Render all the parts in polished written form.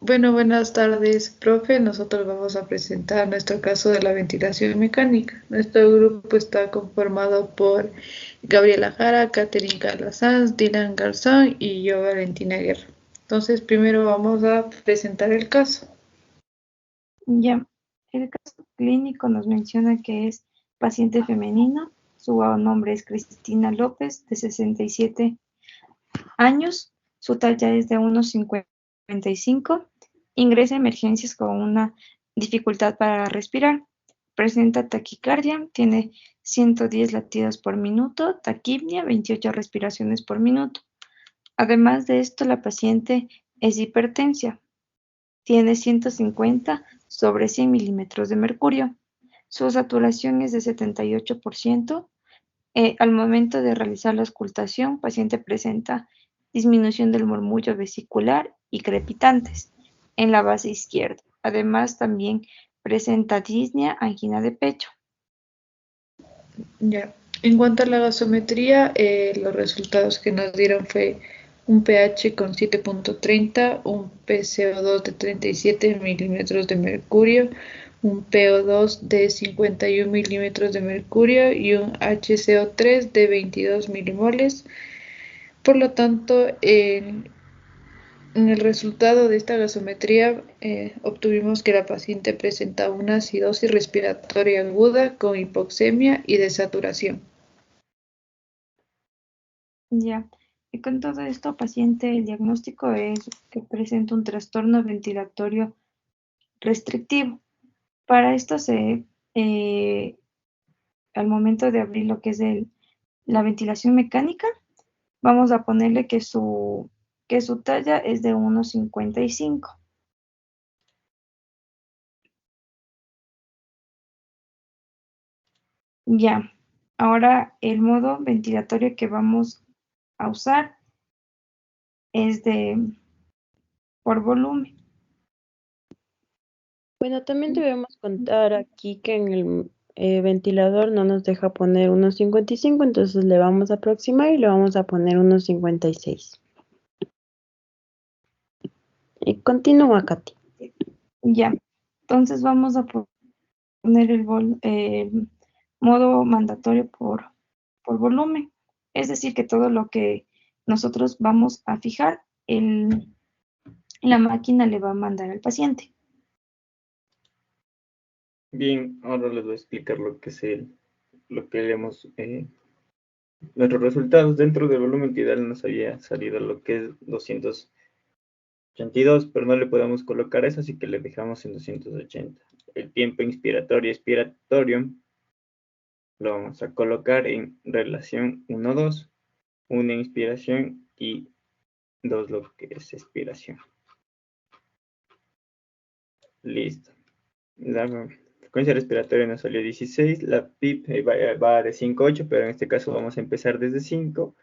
Bueno, buenas tardes, profe. Nosotros vamos a presentar nuestro caso de la ventilación mecánica. Nuestro grupo está conformado por Gabriela Jara, Catherine Carla Sanz, Dylan Garzón y yo, Valentina Guerra. Entonces, primero vamos a presentar el caso. Ya, el caso clínico nos menciona que es paciente femenina, su nombre es Cristina López, de 67 años, su talla es de 1,55, ingresa a emergencias con una dificultad para respirar, presenta taquicardia, tiene 110 latidos por minuto, taquipnia, 28 respiraciones por minuto. Además de esto, la paciente es hipertensa, tiene 150 sobre 100 milímetros de mercurio. Su saturación es de 78%. Al momento de realizar la auscultación, paciente presenta disminución del murmullo vesicular y crepitantes en la base izquierda. Además, también presenta disnea, angina de pecho. Ya. En cuanto a la gasometría, los resultados que nos dieron fue un pH con 7,30, un PCO2 de 37 milímetros de mercurio, un PO2 de 51 milímetros de mercurio y un HCO3 de 22 milimoles. Por lo tanto, en el resultado de esta gasometría obtuvimos que la paciente presenta una acidosis respiratoria aguda con hipoxemia y desaturación. Ya. Y con todo esto, paciente, el diagnóstico es que presenta un trastorno ventilatorio restrictivo. Para esto eh, al momento de abrir lo que es la ventilación mecánica, vamos a ponerle que su talla es de 1,55. Ya, ahora el modo ventilatorio que vamos a usar es por volumen. Bueno, también debemos contar aquí que en el ventilador no nos deja poner 1,55, entonces le vamos a aproximar y le vamos a poner 1,56. Y continúa, Katy. Ya, entonces vamos a poner el modo mandatorio por volumen. Es decir, que todo lo que nosotros vamos a fijar, la máquina le va a mandar al paciente. Bien, ahora les voy a explicar lo que es lo que leemos. Nuestros resultados dentro del volumen tidal nos había salido lo que es 282, pero no le podemos colocar eso, así que le dejamos en 280. El tiempo inspiratorio y expiratorio lo vamos a colocar en relación 1-2, una inspiración y 2 lo que es expiración. Listo. La frecuencia respiratoria nos salió 16, la PIP va de 5 a 8, pero en este caso vamos a empezar desde 5.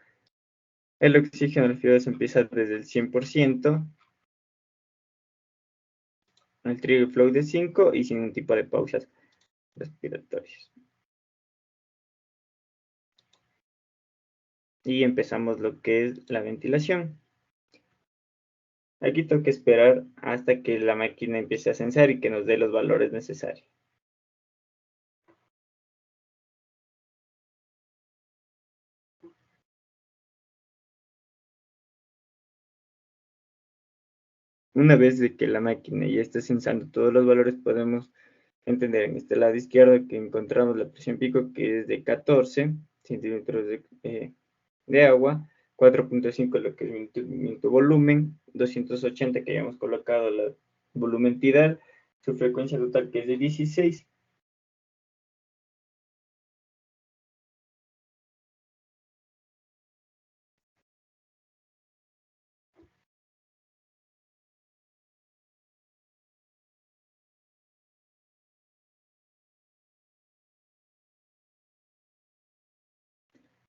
El oxígeno en el fluido se empieza desde el 100%, el trigger flow de 5 y sin un tipo de pausas respiratorias. Y empezamos lo que es la ventilación. Aquí toca esperar hasta que la máquina empiece a censar y que nos dé los valores necesarios. Una vez de que la máquina ya esté censando todos los valores, podemos entender en este lado izquierdo que encontramos la presión pico, que es de 14 centímetros de agua, 4,5 lo que es minuto volumen, 280 que hayamos colocado el volumen tidal, su frecuencia total que es de 16.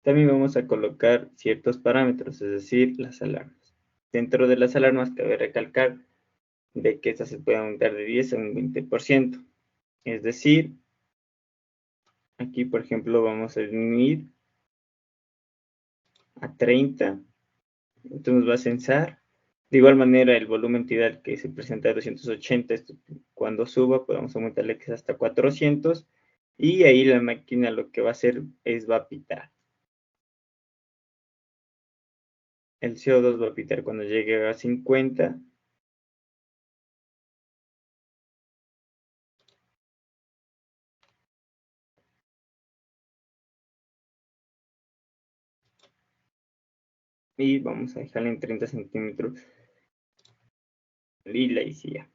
También vamos a colocar ciertos parámetros, es decir, las alarmas. Dentro de las alarmas cabe recalcar de que estas se pueden aumentar de 10 a un 20%. Es decir, aquí por ejemplo vamos a disminuir a 30, entonces nos va a censar De igual manera, el volumen tidal que se presenta a 280, esto, cuando suba, podemos aumentarle que es hasta 400, y ahí la máquina lo que va a hacer es va a pitar. El CO2 va a pitar cuando llegue a 50. Y vamos a dejarle en 30 centímetros. Y la hice ya.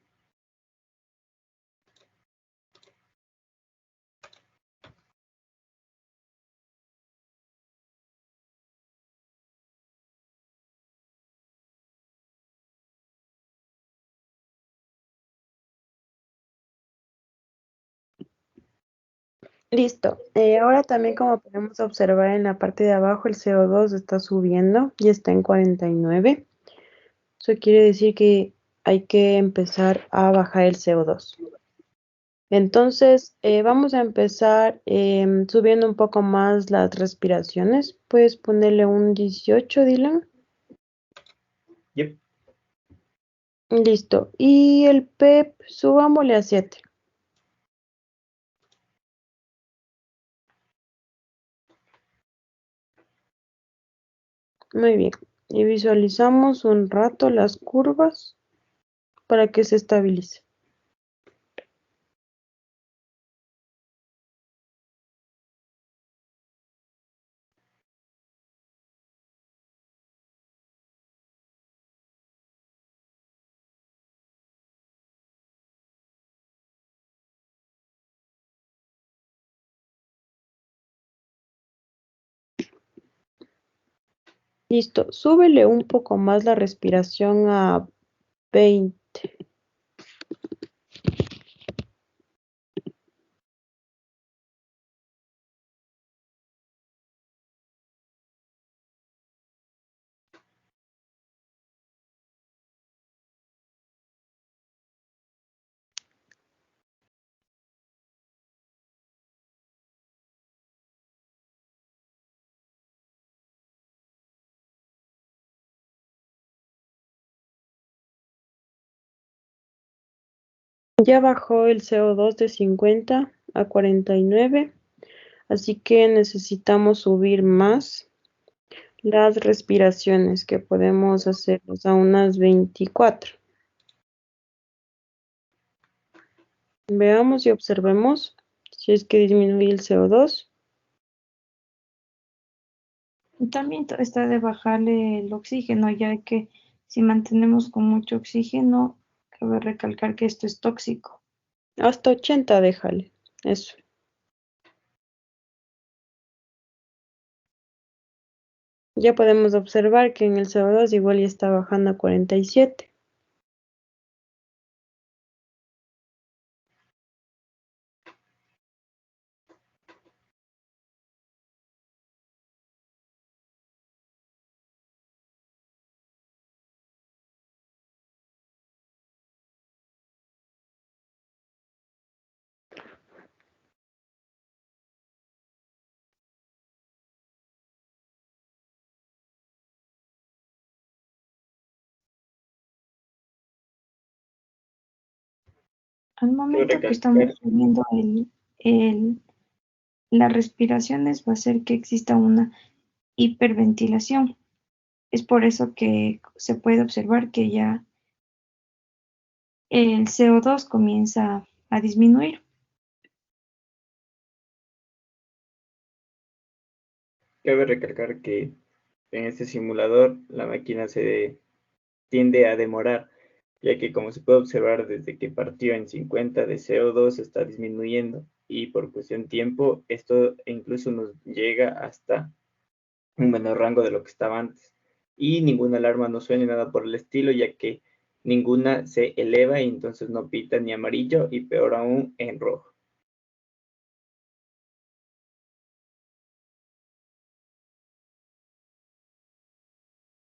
Listo. Ahora también como podemos observar en la parte de abajo el CO2 está subiendo y está en 49. Eso quiere decir que hay que empezar a bajar el CO2. Entonces, vamos a empezar subiendo un poco más las respiraciones. Puedes ponerle un 18, Dylan. Yep. Listo. Y el PEP, subámosle a 7. Muy bien. Y visualizamos un rato las curvas para que se estabilice. Listo. Súbele un poco más la respiración a 20. Ya bajó el CO2 de 50 a 49, así que necesitamos subir más las respiraciones, que podemos hacerlos a unas 24. Veamos y observemos si es que disminuye el CO2. También está de bajarle el oxígeno, ya que si mantenemos con mucho oxígeno, cabe recalcar que esto es tóxico. Hasta 80 déjale, eso. Ya podemos observar que en el CO2 igual ya está bajando a 47. Al Quiero momento que recalcar, estamos subiendo las respiraciones, va a hacer que exista una hiperventilación. Es por eso que se puede observar que ya el CO2 comienza a disminuir. cabe recalcar que en este simulador la máquina se tiende a demorar, ya que como se puede observar desde que partió en 50 de CO2 está disminuyendo, y por cuestión de tiempo esto incluso nos llega hasta un menor rango de lo que estaba antes, y ninguna alarma no suena ni nada por el estilo, ya que ninguna se eleva y entonces no pita ni amarillo y peor aún en rojo.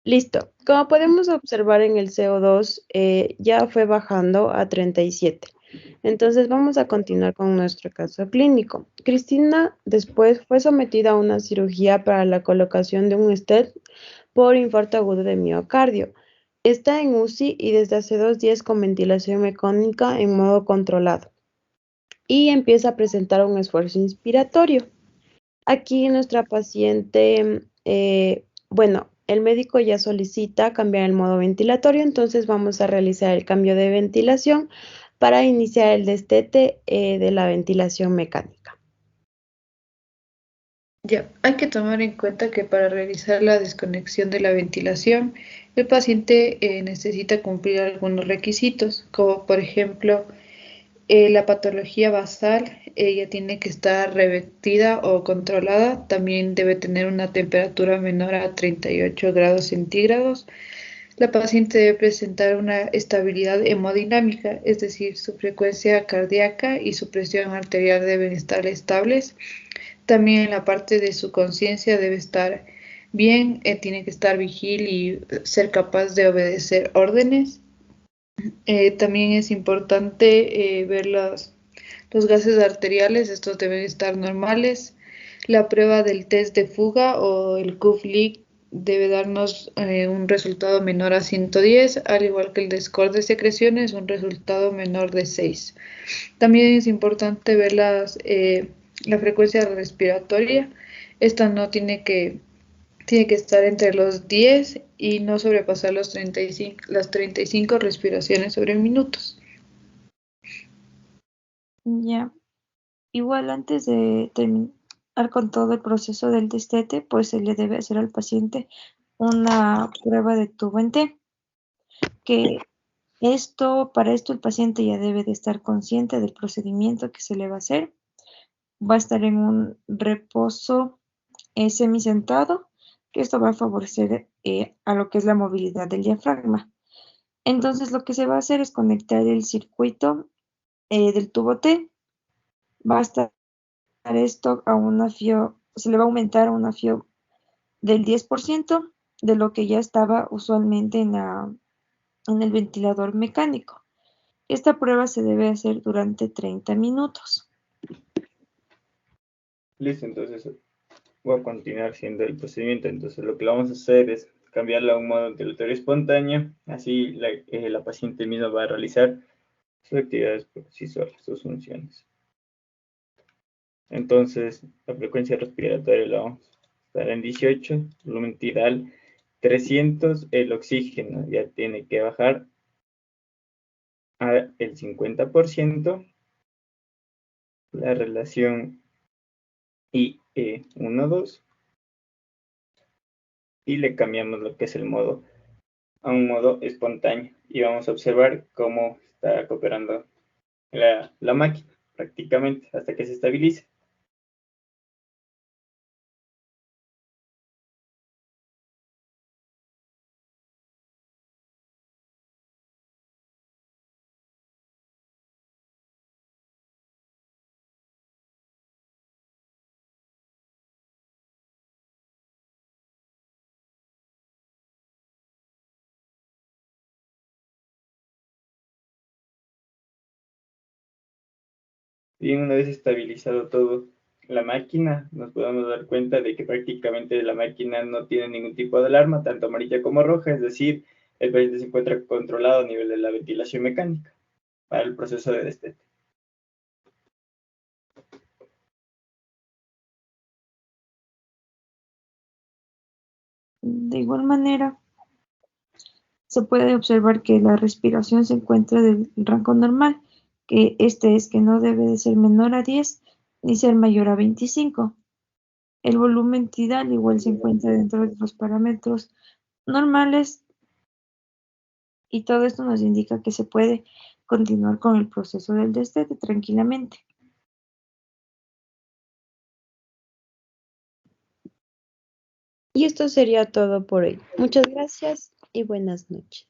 Listo. Como podemos observar en el CO2, ya fue bajando a 37. Entonces vamos a continuar con nuestro caso clínico. Cristina después fue sometida a una cirugía para la colocación de un stent por infarto agudo de miocardio. Está en UCI y desde hace 2 días con ventilación mecánica en modo controlado y empieza a presentar un esfuerzo inspiratorio. Aquí nuestra paciente, bueno, el médico ya solicita cambiar el modo ventilatorio, entonces vamos a realizar el cambio de ventilación para iniciar el destete de la ventilación mecánica. Ya, hay que tomar en cuenta que para realizar la desconexión de la ventilación, el paciente necesita cumplir algunos requisitos, como por ejemplo la patología basal, ella tiene que estar revertida o controlada, también debe tener una temperatura menor a 38 grados centígrados. La paciente debe presentar una estabilidad hemodinámica, es decir, su frecuencia cardíaca y su presión arterial deben estar estables. También en la parte de su conciencia debe estar bien, tiene que estar vigil y ser capaz de obedecer órdenes. También es importante ver los gases arteriales, estos deben estar normales. La prueba del test de fuga o el CUF-LIC debe darnos un resultado menor a 110, al igual que el de score de secreciones, un resultado menor de 6. También es importante ver la frecuencia respiratoria. Esta no tiene que estar entre los 10 y no sobrepasar las 35 respiraciones sobre minutos. Ya. Igual antes de terminar con todo el proceso del destete, pues se le debe hacer al paciente una prueba de tubo en T, que para esto el paciente ya debe de estar consciente del procedimiento que se le va a hacer. Va a estar en un reposo semisentado, que esto va a favorecer a lo que es la movilidad del diafragma. Entonces lo que se va a hacer es conectar el circuito del tubo T. Va a estar esto a una FIO, se le va a aumentar a una FIO del 10% de lo que ya estaba usualmente en el ventilador mecánico. Esta prueba se debe hacer durante 30 minutos. Listo, entonces voy a continuar siendo el procedimiento. Entonces lo que vamos a hacer es cambiarla a un modo ventilatorio espontáneo. Así la paciente misma va a realizar sus actividades por sí sola, sus funciones. Entonces la frecuencia respiratoria la vamos a estar en 18, volumen tidal 300, el oxígeno ya tiene que bajar al 50%, la relación IE12, y le cambiamos lo que es el modo a un modo espontáneo y vamos a observar cómo está cooperando la máquina prácticamente hasta que se estabilice. Bien, una vez estabilizado todo la máquina, nos podemos dar cuenta de que prácticamente la máquina no tiene ningún tipo de alarma, tanto amarilla como roja, es decir, el paciente se encuentra controlado a nivel de la ventilación mecánica para el proceso de destete. De igual manera, se puede observar que la respiración se encuentra del rango normal, que este es que no debe de ser menor a 10 ni ser mayor a 25. El volumen tidal igual se encuentra dentro de los parámetros normales y todo esto nos indica que se puede continuar con el proceso del destete tranquilamente. Y esto sería todo por hoy. Muchas gracias y buenas noches.